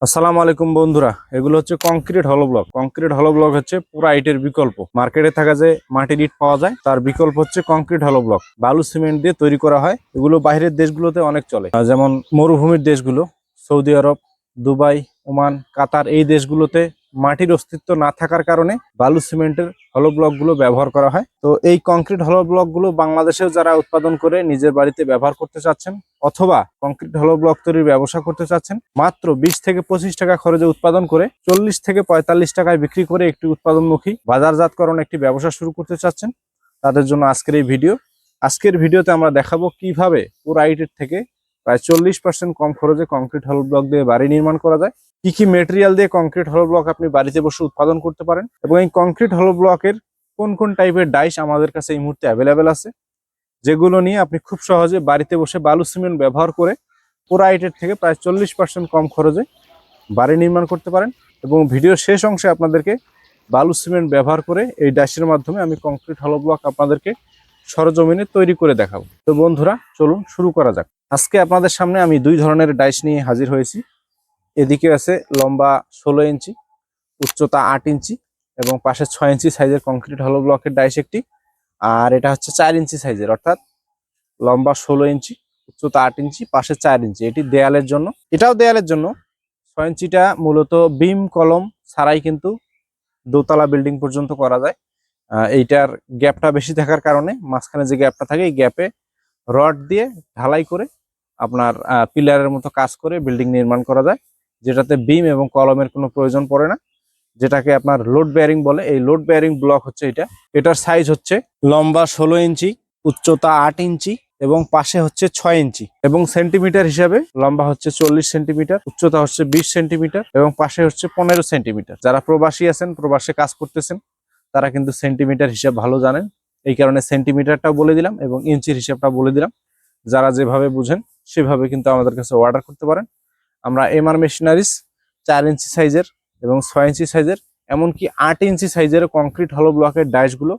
আসসালামু আলাইকুম বন্ধুরা, এগুলো হচ্ছে কংক্রিট হলো ব্লক। কংক্রিট হলো ব্লক হচ্ছে পুরা ইটের বিকল্প। মার্কেটে থাকা যে মাটির ইট পাওয়া যায় তার বিকল্প হচ্ছে কংক্রিট হলো ব্লক। বালু সিমেন্ট দিয়ে তৈরি করা হয়। এগুলো বাইরের দেশগুলোতে অনেক চলে, যেমন মরুভূমির দেশগুলো, সৌদি আরব, দুবাই, ওমান, কাতার, এই দেশগুলোতে মাটির অস্তিত্ব না থাকার কারণে বালু সিমেন্টের হলো ব্লক গুলো ব্যবহার করা হয়। তো এই কংক্রিট হলো ব্লক গুলো বাংলাদেশেও যারা উৎপাদন করে নিজের বাড়িতে ব্যবহার করতে চাচ্ছেন অথবা কংক্রিট হলো ব্লক তৈরির ব্যবসা করতে চাচ্ছেন, মাত্র 20 থেকে 25 টাকা খরচে উৎপাদন করে 40 থেকে 45 টাকায় বিক্রি করে একটি উৎপাদনমুখী বাজারজাতকরণ একটি ব্যবসা শুরু করতে চাচ্ছেন, তাদের জন্য আজকের এই ভিডিও। আজকের ভিডিওতে আমরা দেখাবো কিভাবে পুরো আইটের থেকে প্রায় 40% কম খরচে কংক্রিট হলো ব্লক দিয়ে বাড়ি নির্মাণ করা যায়, কি কি মেটেরিয়াল দিয়ে কংক্রিট হলো ব্লক আপনি বাড়িতে বসে উৎপাদন করতে পারেন, এবং এই কংক্রিট হলো ব্লকের কোন কোন টাইপের ডাইস আমাদের কাছে এই মুহূর্তে অ্যাভেলেবেল আছে, যেগুলো নিয়ে আপনি খুব সহজে বাড়িতে বসে বালু সিমেন্ট ব্যবহার করে পুরা ইটের থেকে প্রায় 40% কম খরচে বাড়ি নির্মাণ করতে পারেন। এবং ভিডিওর শেষ অংশে আপনাদেরকে বালু সিমেন্ট ব্যবহার করে এই ডাইসের মাধ্যমে আমি কংক্রিট হলো ব্লক আপনাদেরকে সরজমিনে তৈরি করে দেখাবো। তো বন্ধুরা, চলুন শুরু করা যাক। আজকে আপনাদের সামনে আমি দুই ধরনের ডাইস নিয়ে হাজির হয়েছি। এদিকে আছে লম্বা 16 ইঞ্চি, উচ্চতা 8 ইঞ্চি এবং পাশে 6 ইঞ্চি সাইজের কংক্রিট হলো ব্লকের ডাইস একটি। আর এটা হচ্ছে 4 ইঞ্চি সাইজের, অর্থাৎ লম্বা 16 ইঞ্চি, উচ্চতা 8 ইঞ্চি, পাশে 4 ইঞ্চি। এটি দেয়ালের জন্য, এটাও দেয়ালের জন্য। 6 ইঞ্চিটা মূলত বিম কলম ছাড়াই কিন্তু দোতলা বিল্ডিং পর্যন্ত করা যায়। এইটার গ্যাপটা বেশি থাকার কারণে মাঝখানে যে গ্যাপটা থাকে এই গ্যাপে রড দিয়ে ঢালাই করে আপনার পিলারের মতো কাজ করে বিল্ডিং নির্মাণ করা যায়, যেটাতে বিম এবং কলমের কোনো প্রয়োজন পড়ে না, যেটাকে আপনার লোড বেয়ারিং বলে। এই লোড বেয়ারিং ব্লক হচ্ছে এটা। এটার সাইজ হচ্ছে লম্বা 16 ইঞ্চি, উচ্চতা 8 ইঞ্চি এবং পাশে হচ্ছে 6 ইঞ্চি, এবং সেন্টিমিটার হিসাবে লম্বা হচ্ছে 40 সেন্টিমিটার, উচ্চতা হচ্ছে 20 সেন্টিমিটার এবং পাশে হচ্ছে 15 সেন্টিমিটার। যারা প্রবাসী আছেন, প্রবাসে কাজ করতেছেন, তারা কিন্তু সেন্টিমিটার হিসাব ভালো জানেন, এই কারণে সেন্টিমিটারটাও বলে দিলাম এবং ইঞ্চির হিসাবটা বলে দিলাম। যারা যেভাবে বুঝেন সেভাবে কিন্তু আমাদের কাছে অর্ডার করতে পারেন। আমরা এমআর মেশিনারিজ 4 ইঞ্চি সাইজের এবং 6 ইঞ্চি সাইজের, এমনকি 8 ইঞ্চি সাইজের কংক্রিট হলো ব্লকের ডাইসগুলো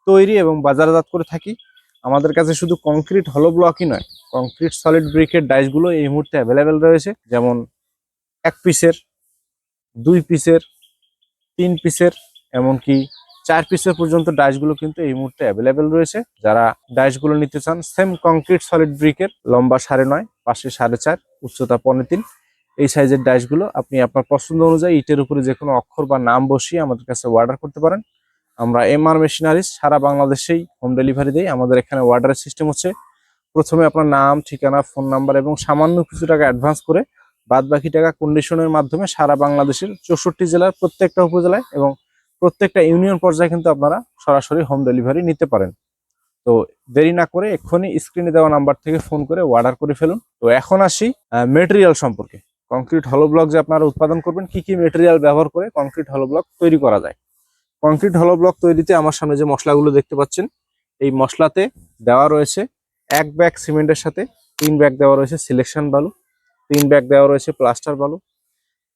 তৈরি এবং বাজারজাত করে থাকি। আমাদের কাছে শুধু কংক্রিট হলো ব্লকই নয়, কংক্রিট সলিড ব্রিকের ডাইসগুলো এই মুহূর্তে অ্যাভেলেবেল রয়েছে, যেমন 1 পিসের, 2 পিসের, 3 পিসের, এমনকি 4 পিসের পর্যন্ত ডাইসগুলো কিন্তু এই মুহূর্তে অ্যাভেলেবেল রয়েছে। যারা ডাইসগুলো নিতে চান সেম কংক্রিট সলিড ব্রিকের, লম্বা 9.5, পাশে 4.5, উচ্চতা 15.3, এই সাইজের ডাইসগুলো আপনি আপনার পছন্দ অনুযায়ী ইটের উপরে যে কোনো অক্ষর বা নাম বসিয়ে আমাদের কাছে অর্ডার করতে পারেন। আমরা এমআর মেশিনারিজ সারা বাংলাদেশেই হোম ডেলিভারি দেই। আমাদের এখানে অর্ডারের সিস্টেম হচ্ছে, প্রথমে আপনার নাম, ঠিকানা, ফোন নাম্বার এবং সামান্য কিছু টাকা অ্যাডভান্স করে বাদ বাকি টাকা কন্ডিশনের মাধ্যমে সারা বাংলাদেশের 64 জেলার প্রত্যেকটা উপজেলায় এবং প্রত্যেকটা ইউনিয়ন পর্যায়ে কিন্তু আপনারা সরাসরি হোম ডেলিভারি নিতে পারেন। তো দেরি না করে এক্ষুনি স্ক্রিনে দেওয়া নাম্বার থেকে ফোন করে অর্ডার করে ফেলুন। তো এখন আসি মেটেরিয়াল সম্পর্কে। কংক্রিট হলো ব্লক যে আপনারা উৎপাদন করবেন, কি কি মেটেরিয়াল ব্যবহার করে কংক্রিট হলো ব্লক তৈরি করা যায়। কংক্রিট হলো ব্লক তৈরিতে আমার সামনে যে মশলাগুলো দেখতে পাচ্ছেন, এই মশলাতে দেওয়া রয়েছে 1 ব্যাগ সিমেন্টের সাথে 3 ব্যাগ দেওয়া রয়েছে সিলেকশন বালু, 3 ব্যাগ দেওয়া রয়েছে প্লাস্টার বালু,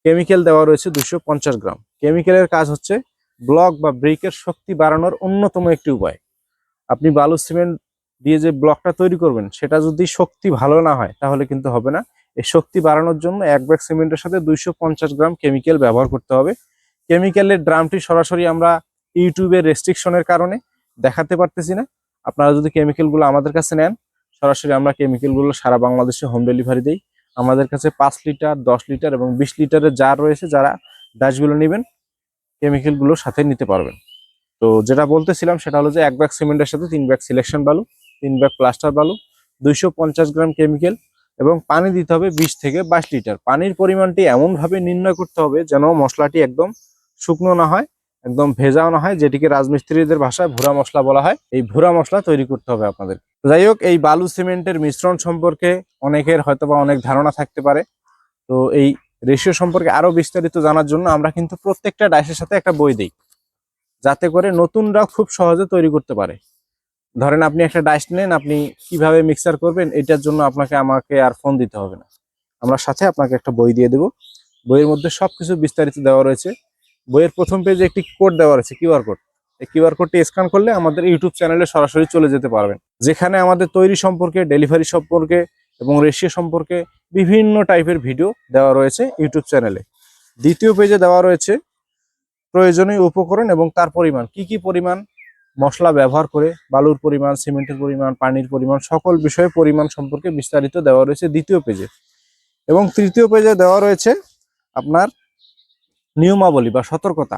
কেমিক্যাল দেওয়া রয়েছে 250 গ্রাম। কেমিক্যালের কাজ হচ্ছে ব্লক বা ব্রিকের শক্তি বাড়ানোর অন্যতম একটি উপায়। আপনি বালু সিমেন্ট দিয়ে যে ব্লকটা তৈরি করবেন সেটা যদি শক্তি ভালো না হয় তাহলে কিন্তু হবে না। এই শক্তি বাড়ানোর জন্য 1 ব্যাগ সিমেন্টের সাথে 250 গ্রাম কেমিক্যাল ব্যবহার করতে হবে। কেমিক্যালের ড্রামটি সরাসরি আমরা ইউটিউবের রেস্ট্রিকশনের কারণে দেখাতে পারতেছি না। আপনারা যদি কেমিক্যালগুলো আমাদের কাছে নেন, সরাসরি আমরা কেমিক্যালগুলো সারা বাংলাদেশে হোম ডেলিভারি দিই। আমাদের কাছে 5 লিটার, 10 লিটার এবং 20 লিটারের জার রয়েছে, যারা ডাইসগুলো নেবেন কেমিক্যালগুলো সাথে নিতে পারবেন। তো যেটা বলতেছিলাম সেটা হলো যে 1 ব্যাগ সিমেন্টের সাথে 3 ব্যাগ সিলেকশন বালু, 3 ব্যাগ প্লাস্টার বালু, 250 গ্রাম কেমিক্যাল এবং পানি দিতে হবে 20 থেকে 22 লিটার। পানির পরিমাণটি এমনভাবে নির্ণয় করতে হবে যেন মশলাটি একদম শুকনো না হয়, একদম ভেজাও না হয়, যেটিকে রাজমিস্ত্রিদের ভাষায় ভুরা মশলা বলা হয়। এই ভুরা মশলা তৈরি করতে হবে আপনাদের। যাই হোক, এই বালু সিমেন্টের মিশ্রণ সম্পর্কে অনেকের হয়তোবা অনেক ধারণা থাকতে পারে। তো এই রেশিও সম্পর্কে আরো বিস্তারিত জানার জন্য আমরা কিন্তু প্রত্যেকটা ডাইসের সাথে একটা বই দিই, যাতে করে নতুনরাও খুব সহজে তৈরি করতে পারে। ধরেন আপনি একটা ডাইস নেন, আপনি কিভাবে মিক্সার করবেন এটার জন্য আমাকে আর ফোন দিতে হবে না, আমরা সাথে আপনাকে একটা বই দিয়ে দেব। বইয়ের মধ্যে সবকিছু বিস্তারিত দেওয়া রয়েছে। বইয়ের প্রথম পেজে একটি কোড দেওয়া রয়েছে, কিউআর কোড। এই কিউআর কোডটি স্ক্যান করলে আমাদের ইউটিউব চ্যানেলে সরাসরি চলে যেতে পারবেন, যেখানে আমাদের তৈরি সম্পর্কে, ডেলিভারি সম্পর্কে এবং রেশিও সম্পর্কে বিভিন্ন টাইপের ভিডিও দেওয়া রয়েছে ইউটিউব চ্যানেলে। দ্বিতীয় পেজে দেওয়া রয়েছে প্রয়োজনীয় উপকরণ এবং তার পরিমাণ, কি কি পরিমাণ মশলা ব্যবহার করে, বালুর পরিমাণ, সিমেন্টের পরিমাণ, পানির পরিমাণ, সকল বিষয়ে পরিমাণ সম্পর্কে বিস্তারিত দেওয়া রয়েছে দ্বিতীয় পেজে। এবং তৃতীয় পেজে দেওয়া রয়েছে আপনার নিয়মাবলী বা সতর্কতা,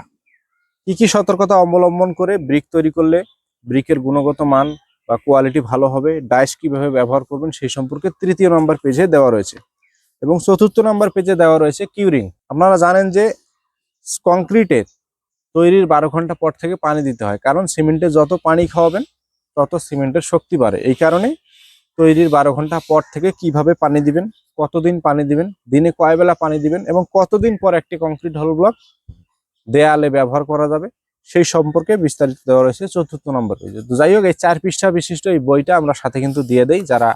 কি কি সতর্কতা অবলম্বন করে ব্রিক তৈরি করলে ব্রিকের গুণগত মান বা কোয়ালিটি ভালো হবে, ডাইস কিভাবে ব্যবহার করবেন সেই সম্পর্কে তৃতীয় নম্বর পেজে দেওয়া রয়েছে। এবং চতুর্থ নম্বর পেজে দেওয়া রয়েছে কিউরিং। আপনারা জানেন যে কংক্রিটের তৈরির 12 ঘন্টা পর থেকে পানি দিতে হয়, কারণ সিমেন্টে যত পানি খাওয়াবেন তত সিমেন্টের শক্তি বাড়ে। এই কারণে তৈরির 12 ঘন্টা পর থেকে কিভাবে পানি দিবেন, কতদিন পানি দিবেন, দিনে কয় বেলা পানি দিবেন এবং কতদিন পর একটি কংক্রিট হল ব্লক দেয়ালে ব্যবহার করা যাবে সেই সম্পর্কে বিস্তারিত দেওয়া রয়েছে চতুর্থ নম্বর পেজে। তো যাই হোক, এই 4 পৃষ্ঠা বিশিষ্ট এই বইটা আমরা সাথে কিন্তু দিয়ে দেই, যারা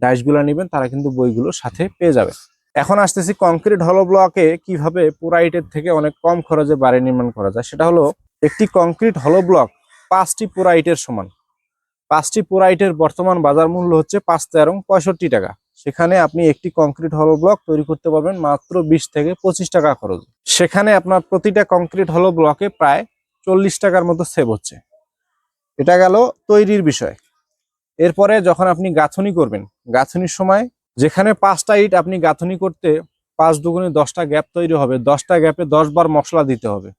ডাইসগুলো নেবেন তারা কিন্তু বইগুলো সাথে পেয়ে যাবে। এখন আসতেছি কংক্রিট হলো ব্লকে কিভাবে পুরা ইটের থেকে অনেক কম খরচে বাড়ি নির্মাণ করা যায়। সেটা হলো, একটি কংক্রিট হলো ব্লক 5টি পুরা ইটের সমান। 5টি পুরা ইটের বর্তমান বাজার মূল্য হচ্ছে 5-13-65 টাকা। সেখানে আপনি একটি কংক্রিট হলো ব্লক তৈরি করতে পারবেন মাত্র 20 থেকে 25 টাকা খরচ। সেখানে আপনার প্রতিটা কংক্রিট হলো ব্লকে প্রায় 40 টাকার মতো সেভ হচ্ছে। এটা গেল তৈরির বিষয়। এরপরে যখন আপনি গাঁথনি করবেন, গাঁথনির সময় যেখানে 5টা ইট আপনি গাঁথনি করতে 5 দুগুণে 10টা গ্যাপ তৈরি হবে, 10টা গ্যাপে 10 বার মশলা দিতে হবে।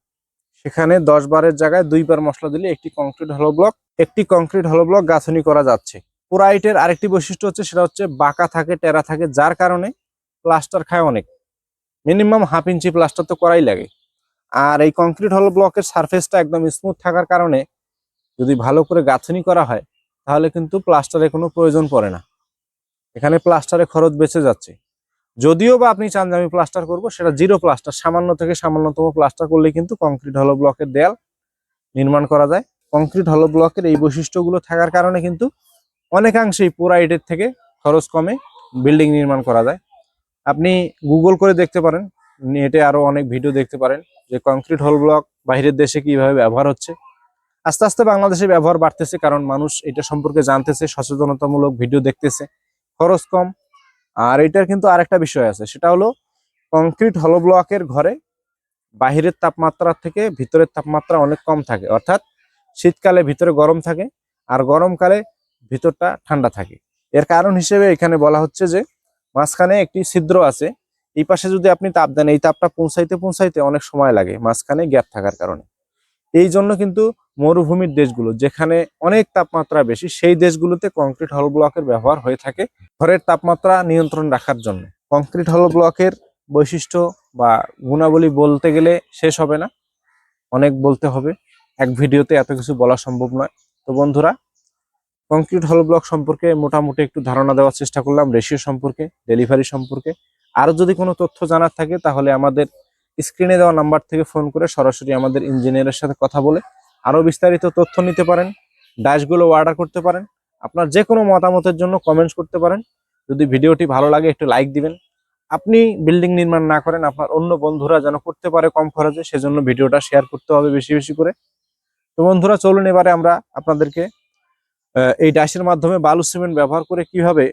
সেখানে 10 বারের জায়গায় 2 বার মশলা দিলে একটি কংক্রিট হলো ব্লক গাঁথনি করা যাচ্ছে। পুরা ইটের আরেকটি বৈশিষ্ট্য হচ্ছে, সেটা হচ্ছে বাঁকা থাকে, টেরা থাকে, যার কারণে প্লাস্টার খায় অনেক। মিনিমাম 1/2 ইঞ্চি প্লাস্টার তো করাই লাগে। আর এই কংক্রিট হলো ব্লকের সারফেসটা একদম স্মুথ থাকার কারণে যদি ভালো করে গাঁথনি করা হয় তাহলে কিন্তু প্লাস্টারের কোনো প্রয়োজন পড়ে না। এখানে প্লাস্টারের খরচ বেঁচে যাচ্ছে। যদিও বা আপনি চান যে আমি প্লাস্টার করবো, সেটা জিরো প্লাস্টার, সামান্য থেকে সামান্যতম প্লাস্টার করলে কিন্তু কংক্রিট হলো ব্লকের দেয়াল নির্মাণ করা যায়। কংক্রিট হলো ব্লকের এই বৈশিষ্ট্যগুলো থাকার কারণে কিন্তু অনেকাংশেই পুরা ইটের থেকে খরচ কমে বিল্ডিং নির্মাণ করা যায়। আপনি গুগল করে দেখতে পারেন, নেটে আরো অনেক ভিডিও দেখতে পারেন যে কংক্রিট হল ব্লক বাইরের দেশে কিভাবে ব্যবহার হচ্ছে। আস্তে আস্তে বাংলাদেশে ব্যবহার বাড়তেছে, কারণ মানুষ এটা সম্পর্কে জানতেছে, সচেতনতামূলক ভিডিও দেখতেছে, খরচ কম। আর এটার কিন্তু আরেকটা বিষয় আছে, সেটা হলো কংক্রিট হলো ব্লকের ঘরে বাহিরের তাপমাত্রা থেকে ভিতরের তাপমাত্রা অনেক কম থাকে। অর্থাৎ শীতকালে ভিতরে গরম থাকে আর গরমকালে ভিতরটা ঠান্ডা থাকে। এর কারণ হিসেবে এখানে বলা হচ্ছে যে মাঝখানে একটি ছিদ্র আছে, এই পাশে যদি আপনি তাপ দেন এই তাপটা পৌঁছাইতে অনেক সময় লাগে মাঝখানে গ্যাপ থাকার কারণে। এই জন্য কিন্তু মরুভূমির দেশগুলো যেখানে অনেক তাপমাত্রা বেশি, সেই দেশগুলোতে কংক্রিট হল ব্লকের ব্যবহার হয়ে থাকে ঘরের তাপমাত্রা নিয়ন্ত্রণ রাখার জন্য। কংক্রিট হল ব্লকের বৈশিষ্ট্য বা গুণাবলী বলতে গেলে শেষ হবে না, অনেক বলতে হবে, এক ভিডিওতে এত কিছু বলা সম্ভব নয়। তো বন্ধুরা, কংক্রিট হল ব্লক সম্পর্কে মোটামুটি একটু ধারণা দেওয়ার চেষ্টা করলাম, রেশিও সম্পর্কে, ডেলিভারি সম্পর্কে। আরো যদি কোনো তথ্য জানার থাকে তাহলে আমাদের স্ক্রিনে দেওয়া নাম্বার থেকে ফোন করে সরাসরি আমাদের ইঞ্জিনিয়ারের সাথে কথা বলে আরো বিস্তারিত তথ্য নিতে পারেন, ডাইসগুলো অর্ডার করতে পারেন। আপনার যে কোনো মতামতের জন্য কমেন্টস করতে পারেন। যদি ভিডিওটি ভালো লাগে একটু লাইক দিবেন। আপনি বিল্ডিং নির্মাণ না করেন, আপনার অন্য বন্ধুরা যেন করতে পারে কম খরচে, সেজন্য ভিডিওটা শেয়ার করতে হবে বেশি বেশি করে। তো বন্ধুরা, চলুন এবারে আমরা আপনাদেরকে এই ডাইসের মাধ্যমে বালু সিমেন্ট ব্যবহার করে কিভাবে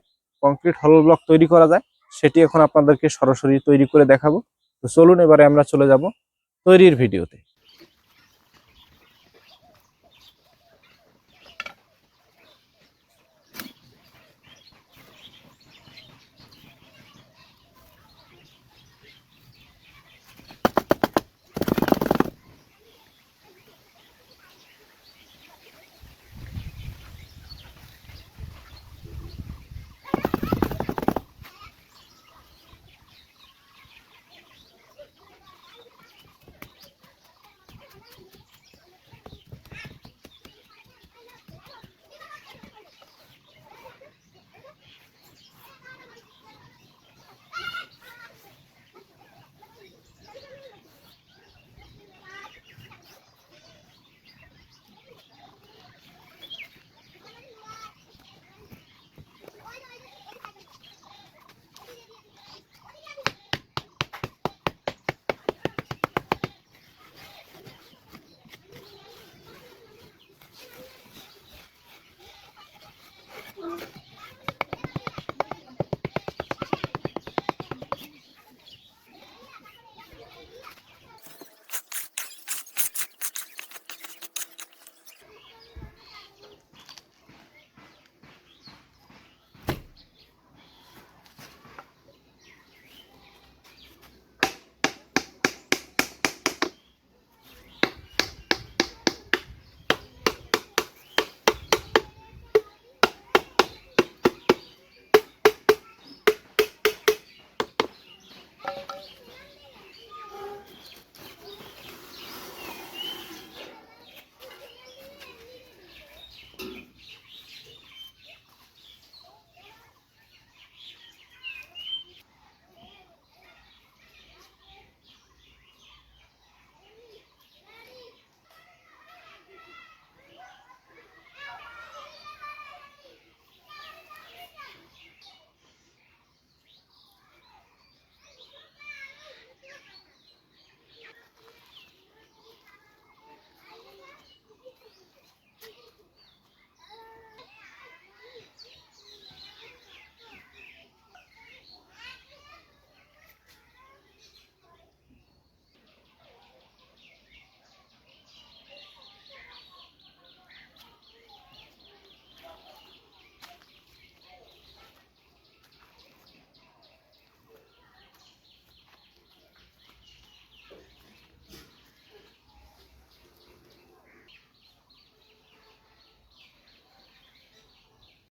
কংক্রিট হল ব্লক তৈরি করা যায় সেটি এখন আপনাদেরকে সরাসরি তৈরি করে দেখাবো। তো চলুন এবারে আমরা চলে যাব তৈরির ভিডিওতে।